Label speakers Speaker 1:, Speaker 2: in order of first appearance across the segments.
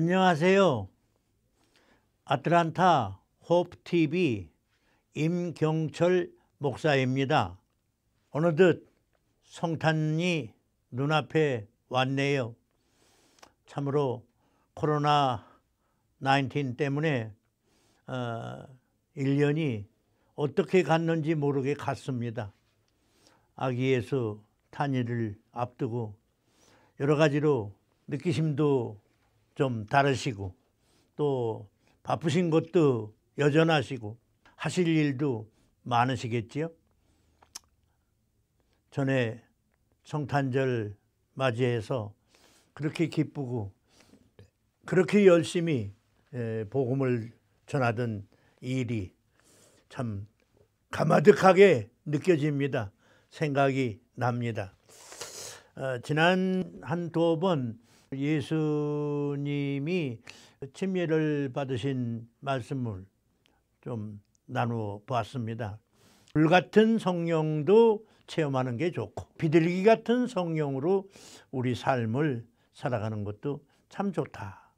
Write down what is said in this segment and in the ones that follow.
Speaker 1: 안녕하세요. 아틀란타 호프TV 임경철 목사입니다. 어느덧 성탄이 눈앞에 왔네요. 참으로 코로나19 때문에 1년이 어떻게 갔는지 모르게 갔습니다. 아기 예수 탄일을 앞두고 여러 가지로 느끼심도 좀 다르시고 또 바쁘신 것도 여전하시고 하실 일도 많으시겠지요. 전에 성탄절 맞이해서 그렇게 기쁘고 그렇게 열심히 복음을 전하던 일이 참 가마득하게 느껴집니다. 생각이 납니다. 지난 한두 번 예수님이 침례를 받으신 말씀을 좀 나누어 보았습니다. 불같은 성령도 체험하는 게 좋고 비둘기 같은 성령으로 우리 삶을 살아가는 것도 참 좋다.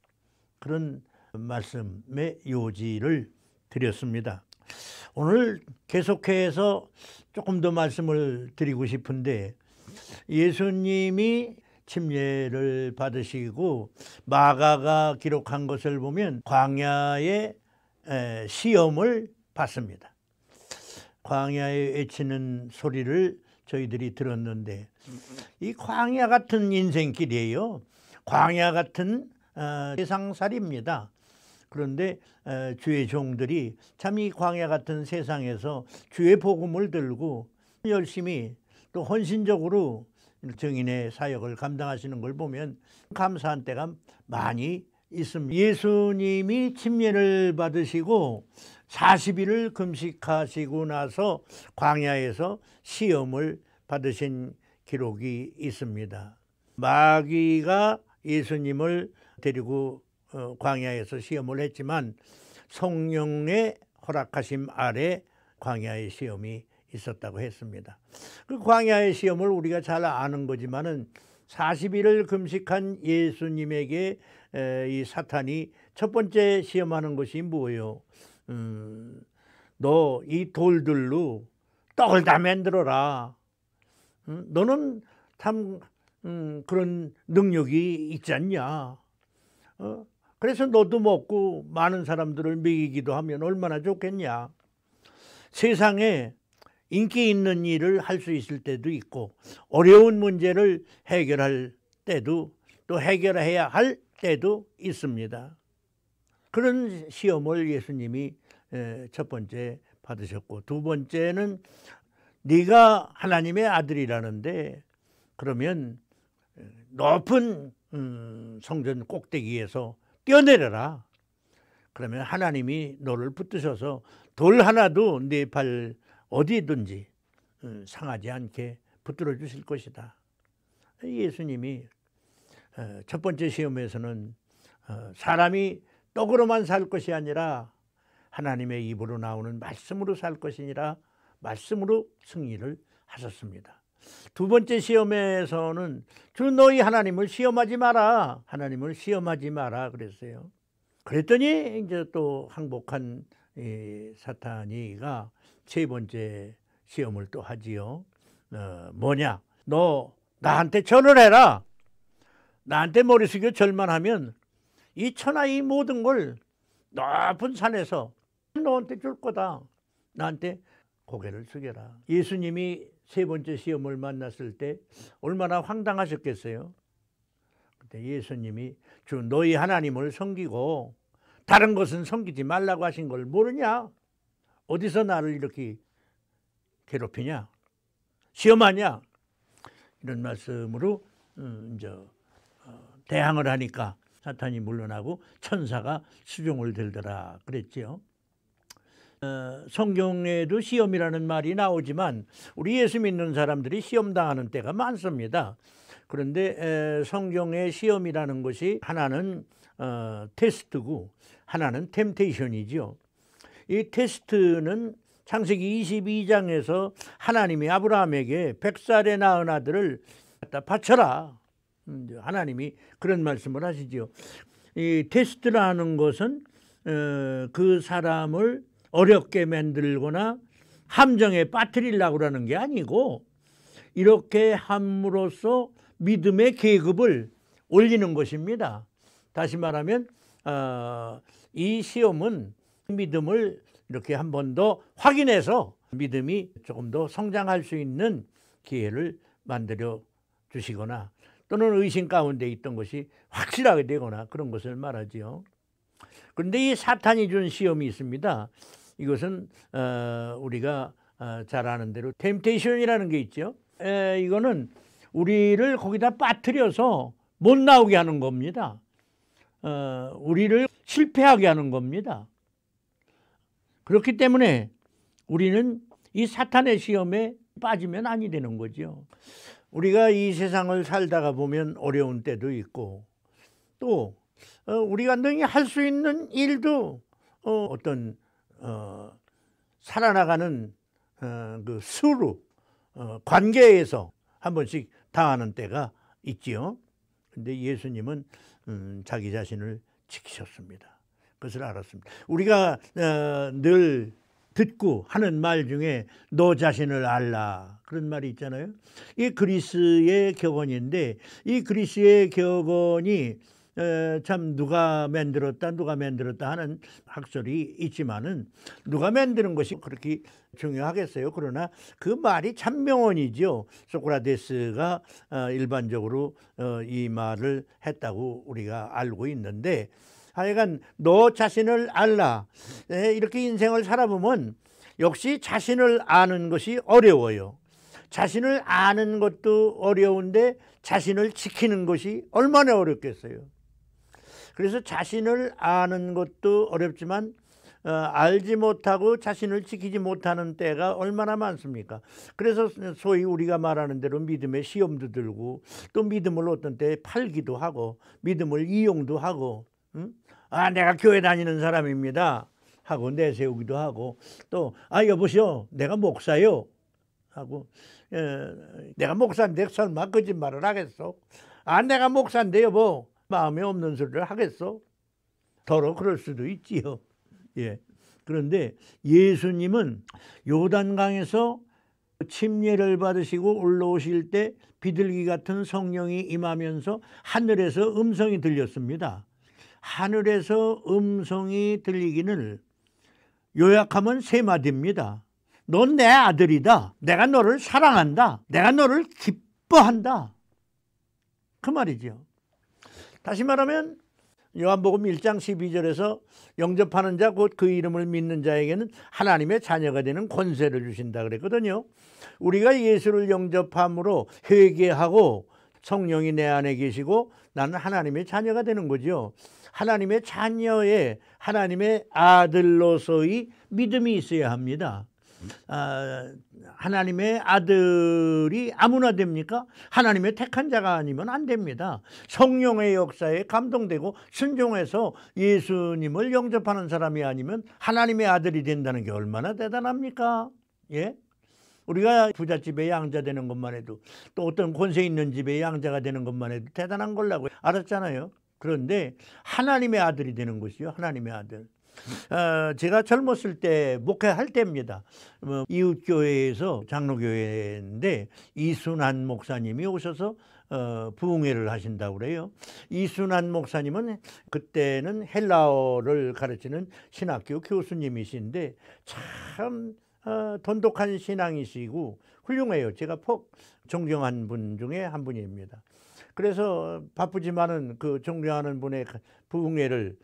Speaker 1: 그런 말씀의 요지를 드렸습니다. 오늘 계속해서 조금 더 말씀을 드리고 싶은데, 예수님이 침례를 받으시고 마가가 기록한 것을 보면 광야의 시험을 받습니다. 광야에 외치는 소리를 저희들이 들었는데, 이 광야 같은 인생길이에요. 광야 같은 세상살이입니다. 그런데 주의 종들이 참 이 광야 같은 세상에서 주의 복음을 들고 열심히 또 헌신적으로 증인의 사역을 감당하시는 걸 보면 감사한 때가 많이 있습니다. 예수님이 침례를 받으시고 40일을 금식하시고 나서 광야에서 시험을 받으신 기록이 있습니다. 마귀가 예수님을 데리고 광야에서 시험을 했지만 성령의 허락하심 아래 광야의 시험이 있었다고 했습니다. 그 광야의 시험을 우리가 잘 아는 거지만은 40일을 금식한 예수님에게 이 사탄이 첫 번째 시험하는 것이 뭐예요? 너 이 돌들로 떡을 다 만들어라. 너는 참 그런 능력이 있지 않냐? 그래서 너도 먹고 많은 사람들을 먹이기도 하면 얼마나 좋겠냐? 세상에 인기 있는 일을 할 수 있을 때도 있고 어려운 문제를 해결할 때도 또 해결해야 할 때도 있습니다. 그런 시험을 예수님이 첫 번째 받으셨고, 두 번째는 네가 하나님의 아들이라는데 그러면 높은 성전 꼭대기에서 뛰어내려라. 그러면 하나님이 너를 붙드셔서 돌 하나도 네 발 어디든지 상하지 않게 붙들어 주실 것이다. 예수님이 첫 번째 시험에서는 사람이 떡으로만 살 것이 아니라 하나님의 입으로 나오는 말씀으로 살 것이니라 말씀으로 승리를 하셨습니다. 두 번째 시험에서는 주 너희 하나님을 시험하지 마라. 하나님을 시험하지 마라 그랬어요. 그랬더니 이제 또 항복한 사탄이가 세 번째 시험을 또 하지요. 뭐냐? 너 나한테 절을 해라. 나한테 머리 숙여 절만 하면 이 천하 이 모든 걸 높은 산에서 너한테 줄 거다. 나한테 고개를 숙여라. 예수님이 세 번째 시험을 만났을 때 얼마나 황당하셨겠어요. 그때 예수님이 주 너희 하나님을 섬기고 다른 것은 섬기지 말라고 하신 걸 모르냐? 어디서 나를 이렇게 괴롭히냐? 시험하냐? 이런 말씀으로 이제 대항을 하니까 사탄이 물러나고 천사가 수종을 들더라 그랬죠. 성경에도 시험이라는 말이 나오지만 우리 예수 믿는 사람들이 시험당하는 때가 많습니다. 그런데 성경의 시험이라는 것이 하나는 테스트고 하나는 템테이션이죠. 이 테스트는 창세기 22장에서 하나님이 아브라함에게 100살에 낳은 아들을 갖다 바쳐라. 하나님이 그런 말씀을 하시죠. 이 테스트라는 것은 그 사람을 어렵게 만들거나 함정에 빠뜨리려고 그러는 게 아니고 이렇게 함으로써 믿음의 계급을 올리는 것입니다. 다시 말하면 이 시험은 믿음을 이렇게 한 번 더 확인해서 믿음이 조금 더 성장할 수 있는 기회를 만들어 주시거나 또는 의심 가운데 있던 것이 확실하게 되거나 그런 것을 말하지요. 그런데 이 사탄이 준 시험이 있습니다. 이것은 우리가 잘 아는 대로 템테이션이라는 게 있죠. 이거는 우리를 거기다 빠뜨려서 못 나오게 하는 겁니다. 우리를 실패하게 하는 겁니다. 그렇기 때문에 우리는 이 사탄의 시험에 빠지면 아니 되는 거죠. 우리가 이 세상을 살다가 보면 어려운 때도 있고 또 우리가 능히 할 수 있는 일도 어떤 살아나가는 그 수로 관계에서 한 번씩 당하는 때가 있지요. 근데 예수님은 자기 자신을 지키셨습니다. 그것을 알았습니다. 우리가 늘 듣고 하는 말 중에 너 자신을 알라 그런 말이 있잖아요. 이 그리스의 격언인데 이 그리스의 격언이 참 누가 만들었다 하는 학설이 있지만은 누가 만드는 것이 그렇게 중요하겠어요. 그러나 그 말이 참 명언이죠. 소크라테스가 일반적으로 이 말을 했다고 우리가 알고 있는데 하여간 너 자신을 알라. 이렇게 인생을 살아보면 역시 자신을 아는 것이 어려워요. 자신을 아는 것도 어려운데 자신을 지키는 것이 얼마나 어렵겠어요. 그래서 자신을 아는 것도 어렵지만 알지 못하고 자신을 지키지 못하는 때가 얼마나 많습니까? 그래서 소위 우리가 말하는 대로 믿음의 시험도 들고 또 믿음을 어떤 때 팔기도 하고 믿음을 이용도 하고 내가 교회 다니는 사람입니다 하고 내세우기도 하고 또 여보시오 내가 목사요 하고 내가 목사인데 설마 거짓말을 하겠어? 내가 목사인데 여보 마음에 없는 소리를 하겠어? 더러 그럴 수도 있지요. 예. 그런데 예수님은 요단강에서 침례를 받으시고 올라오실 때 비둘기 같은 성령이 임하면서 하늘에서 음성이 들렸습니다. 하늘에서 음성이 들리기는 요약하면 세 마디입니다. 넌 내 아들이다. 내가 너를 사랑한다. 내가 너를 기뻐한다. 그 말이죠. 다시 말하면 요한복음 1장 12절에서 영접하는 자 곧 그 이름을 믿는 자에게는 하나님의 자녀가 되는 권세를 주신다 그랬거든요. 우리가 예수를 영접함으로 회개하고 성령이 내 안에 계시고 나는 하나님의 자녀가 되는 거죠. 하나님의 자녀의 하나님의 아들로서의 믿음이 있어야 합니다. 하나님의 아들이 아무나 됩니까? 하나님의 택한 자가 아니면 안 됩니다. 성령의 역사에 감동되고 순종해서 예수님을 영접하는 사람이 아니면 하나님의 아들이 된다는 게 얼마나 대단합니까? 예? 우리가 부잣집에 양자 되는 것만 해도 또 어떤 권세 있는 집에 양자가 되는 것만 해도 대단한 걸라고 알았잖아요. 그런데 하나님의 아들이 되는 것이요. 하나님의 아들. 제가 젊었을 때 목회할 때입니다. 이웃교회에서 장로교회인데 이순환 목사님이 오셔서 부흥회를 하신다고 그래요. 이순환 목사님은 그때는 헬라어를 가르치는 신학교 교수님이신데 참 돈독한 신앙이시고 훌륭해요. 제가 폭 존경한 분 중에 한 분입니다. 그래서 바쁘지만은 그 존경하는 분의 부흥회를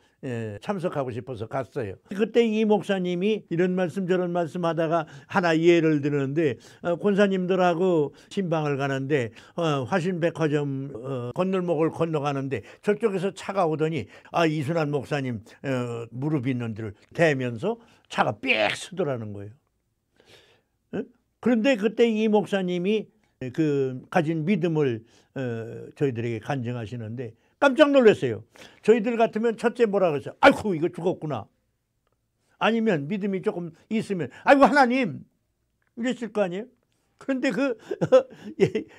Speaker 1: 참석하고 싶어서 갔어요. 그때 이 목사님이 이런 말씀 저런 말씀 하다가 하나 예를 드는데 권사님들하고 신방을 가는데 화신백화점 건널목을 건너가는데 저쪽에서 차가 오더니 이순환 목사님 무릎 있는 데를 대면서 차가 빽 서더라는 거예요. 그런데 그때 이 목사님이 그 가진 믿음을 저희들에게 간증하시는데 깜짝 놀랐어요. 저희들 같으면 첫째 뭐라 그랬어요? 아이고 이거 죽었구나. 아니면 믿음이 조금 있으면 아이고 하나님 이랬을 거 아니에요? 그런데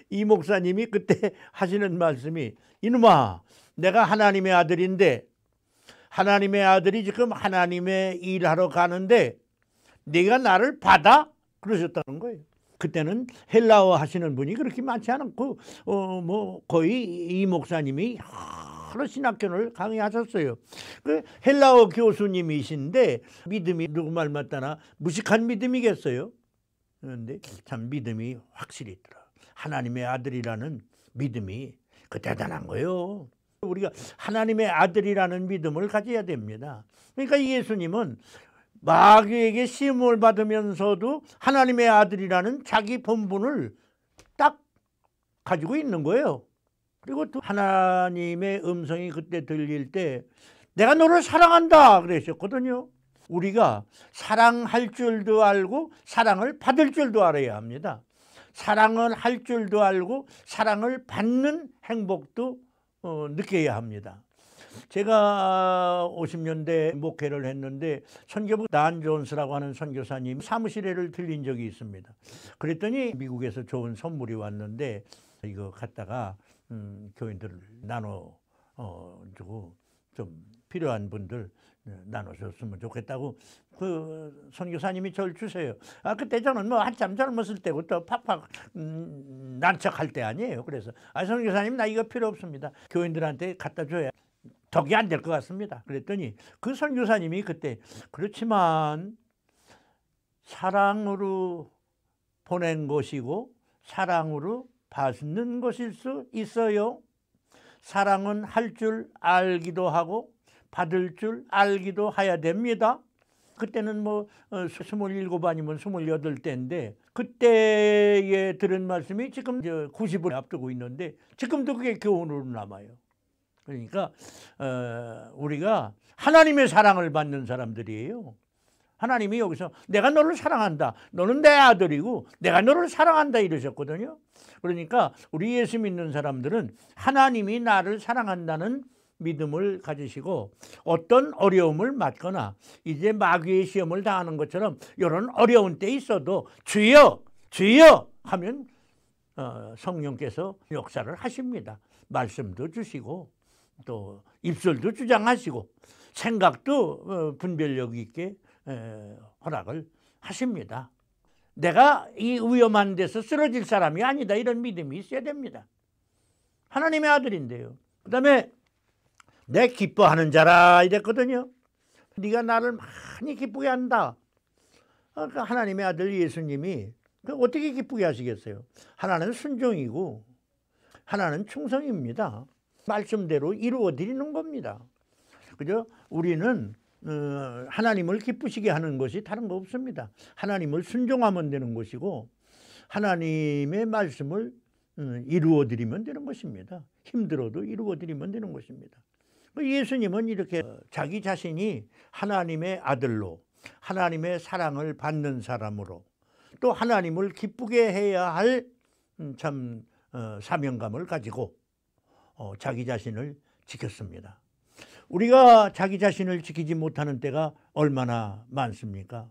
Speaker 1: 이 목사님이 그때 하시는 말씀이 이놈아 내가 하나님의 아들인데 하나님의 아들이 지금 하나님의 일하러 가는데 네가 나를 받아? 그러셨다는 거예요. 그때는 헬라어 하시는 분이 그렇게 많지 않았고 뭐 거의 이 목사님이 여러 신학견을 강의하셨어요. 그 헬라어 교수님이신데 믿음이 누구 말 맞다나 무식한 믿음이겠어요. 그런데 참 믿음이 확실히 있더라. 하나님의 아들이라는 믿음이 그 대단한 거예요. 우리가 하나님의 아들이라는 믿음을 가져야 됩니다. 그러니까 예수님은 마귀에게 시험을 받으면서도 하나님의 아들이라는 자기 본분을 딱 가지고 있는 거예요. 그리고 또 하나님의 음성이 그때 들릴 때 내가 너를 사랑한다 그러셨거든요. 우리가 사랑할 줄도 알고 사랑을 받을 줄도 알아야 합니다. 사랑을 할 줄도 알고 사랑을 받는 행복도 느껴야 합니다. 제가 50년대 목회를 했는데 선교부 단 존스라고 하는 선교사님 사무실에를 들린 적이 있습니다. 그랬더니 미국에서 좋은 선물이 왔는데 이거 갖다가 교인들을 나눠 주고 좀 필요한 분들 나눠줬으면 좋겠다고 그 선교사님이 저를 주세요. 그때 저는 뭐 한참 젊었을 때고 또 팍팍 난척할 때 아니에요. 그래서 선교사님 나 이거 필요 없습니다. 교인들한테 갖다 줘야 덕이 안 될 것 같습니다. 그랬더니 그 선교사님이 그때 그렇지만 사랑으로 보낸 것이고 사랑으로 받는 것일 수 있어요. 사랑은 할 줄 알기도 하고 받을 줄 알기도 해야 됩니다. 그때는 뭐 27 아니면 28대인데 그때에 들은 말씀이 지금 90을 앞두고 있는데 지금도 그게 교훈으로 남아요. 그러니까 우리가 하나님의 사랑을 받는 사람들이에요. 하나님이 여기서 내가 너를 사랑한다. 너는 내 아들이고 내가 너를 사랑한다 이러셨거든요. 그러니까 우리 예수 믿는 사람들은 하나님이 나를 사랑한다는 믿음을 가지시고 어떤 어려움을 맞거나 이제 마귀의 시험을 당하는 것처럼 이런 어려운 때 있어도 주여 주여 하면 성령께서 역사를 하십니다. 말씀도 주시고 또 입술도 주장하시고 생각도 분별력 있게 허락을 하십니다. 내가 이 위험한 데서 쓰러질 사람이 아니다 이런 믿음이 있어야 됩니다. 하나님의 아들인데요. 그 다음에 내 기뻐하는 자라 이랬거든요. 네가 나를 많이 기쁘게 한다. 그러니까 하나님의 아들 예수님이 어떻게 기쁘게 하시겠어요? 하나는 순종이고 하나는 충성입니다. 말씀대로 이루어 드리는 겁니다. 그죠? 우리는 하나님을 기쁘시게 하는 것이 다른 거 없습니다. 하나님을 순종하면 되는 것이고 하나님의 말씀을 이루어 드리면 되는 것입니다. 힘들어도 이루어 드리면 되는 것입니다. 예수님은 이렇게 자기 자신이 하나님의 아들로 하나님의 사랑을 받는 사람으로 또 하나님을 기쁘게 해야 할 참 사명감을 가지고 자기 자신을 지켰습니다. 우리가 자기 자신을 지키지 못하는 때가 얼마나 많습니까?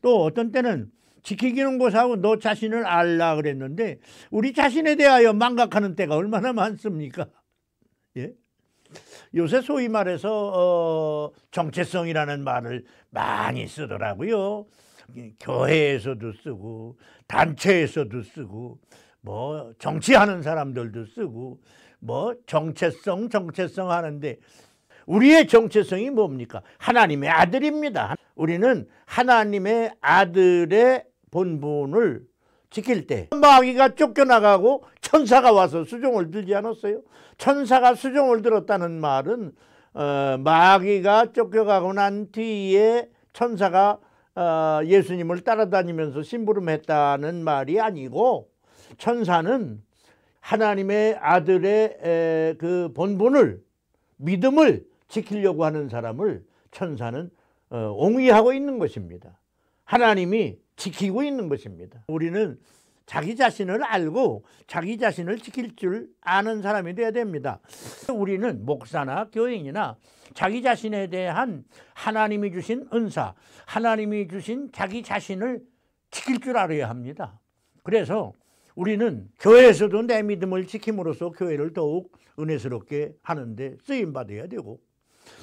Speaker 1: 또 어떤 때는 지키기는 못하고 너 자신을 알라 그랬는데 우리 자신에 대하여 망각하는 때가 얼마나 많습니까? 예? 요새 소위 말해서 정체성이라는 말을 많이 쓰더라고요. 교회에서도 쓰고 단체에서도 쓰고 뭐 정치하는 사람들도 쓰고 뭐 정체성 하는데 우리의 정체성이 뭡니까? 하나님의 아들입니다. 우리는 하나님의 아들의 본분을 지킬 때 마귀가 쫓겨나가고 천사가 와서 수종을 들지 않았어요? 천사가 수종을 들었다는 말은 마귀가 쫓겨가고 난 뒤에 천사가 예수님을 따라다니면서 심부름했다는 말이 아니고 천사는 하나님의 아들의 그 본분을 믿음을 지키려고 하는 사람을 천사는 옹위하고 있는 것입니다. 하나님이 지키고 있는 것입니다. 우리는 자기 자신을 알고 자기 자신을 지킬 줄 아는 사람이 되어야 됩니다. 우리는 목사나 교인이나 자기 자신에 대한 하나님이 주신 은사, 하나님이 주신 자기 자신을 지킬 줄 알아야 합니다. 그래서 우리는 교회에서도 내 믿음을 지킴으로써 교회를 더욱 은혜스럽게 하는데 쓰임받아야 되고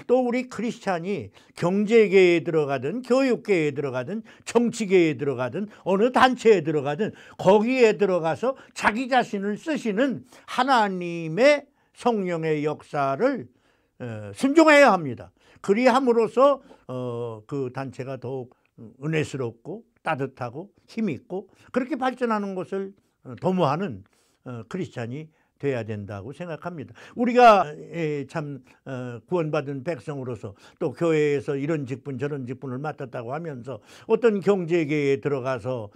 Speaker 1: 또 우리 크리스찬이 경제계에 들어가든 교육계에 들어가든 정치계에 들어가든 어느 단체에 들어가든 거기에 들어가서 자기 자신을 쓰시는 하나님의 성령의 역사를 순종해야 합니다. 그리함으로써 그 단체가 더욱 은혜스럽고 따뜻하고 힘있고 그렇게 발전하는 것을 도모하는 크리스찬이 돼야 된다고 생각합니다. 우리가 참 구원받은 백성으로서 또 교회에서 이런 직분 저런 직분을 맡았다고 하면서 어떤 경제계에 들어가서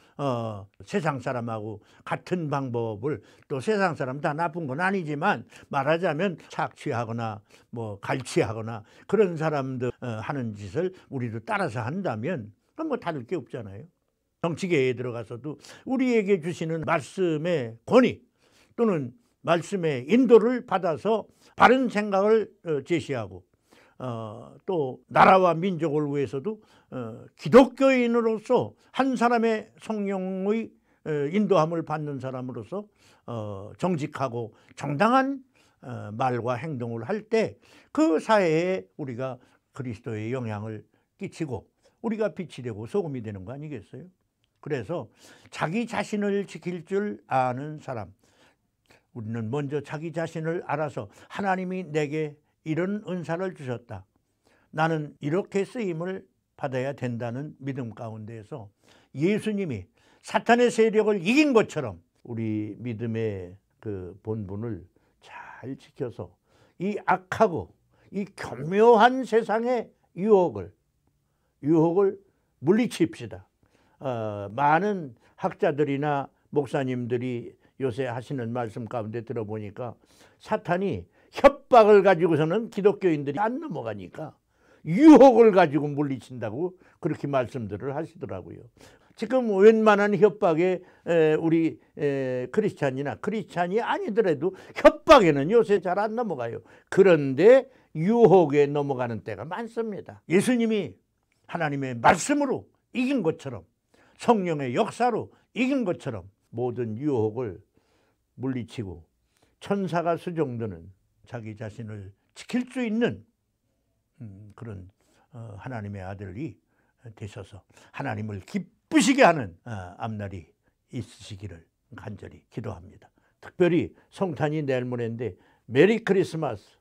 Speaker 1: 세상 사람하고 같은 방법을, 또 세상 사람 다 나쁜 건 아니지만 말하자면 착취하거나 뭐 갈취하거나 그런 사람들 하는 짓을 우리도 따라서 한다면 그건 뭐 다를 게 없잖아요. 정치계에 들어가서도 우리에게 주시는 말씀의 권위 또는 말씀의 인도를 받아서 바른 생각을 제시하고 또 나라와 민족을 위해서도 기독교인으로서 한 사람의 성령의 인도함을 받는 사람으로서 정직하고 정당한 말과 행동을 할 때 그 사회에 우리가 그리스도의 영향을 끼치고 우리가 빛이 되고 소금이 되는 거 아니겠어요? 그래서 자기 자신을 지킬 줄 아는 사람, 우리는 먼저 자기 자신을 알아서 하나님이 내게 이런 은사를 주셨다, 나는 이렇게 쓰임을 받아야 된다는 믿음 가운데에서 예수님이 사탄의 세력을 이긴 것처럼 우리 믿음의 그 본분을 잘 지켜서 이 악하고 이 교묘한 세상의 유혹을 물리칩시다. 많은 학자들이나 목사님들이 요새 하시는 말씀 가운데 들어보니까 사탄이 협박을 가지고서는 기독교인들이 안 넘어가니까 유혹을 가지고 물리친다고 그렇게 말씀들을 하시더라고요. 지금 웬만한 협박에 우리 크리스찬이나 크리스찬이 아니더라도 협박에는 요새 잘 안 넘어가요. 그런데 유혹에 넘어가는 때가 많습니다. 예수님이 하나님의 말씀으로 이긴 것처럼, 성령의 역사로 이긴 것처럼 모든 유혹을 물리치고 천사가 수종드는 자기 자신을 지킬 수 있는 그런 하나님의 아들이 되셔서 하나님을 기쁘시게 하는 앞날이 있으시기를 간절히 기도합니다. 특별히 성탄이 내일 모레인데 메리 크리스마스,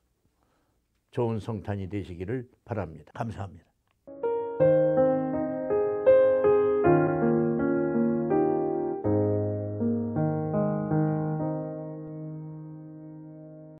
Speaker 1: 좋은 성탄이 되시기를 바랍니다. 감사합니다.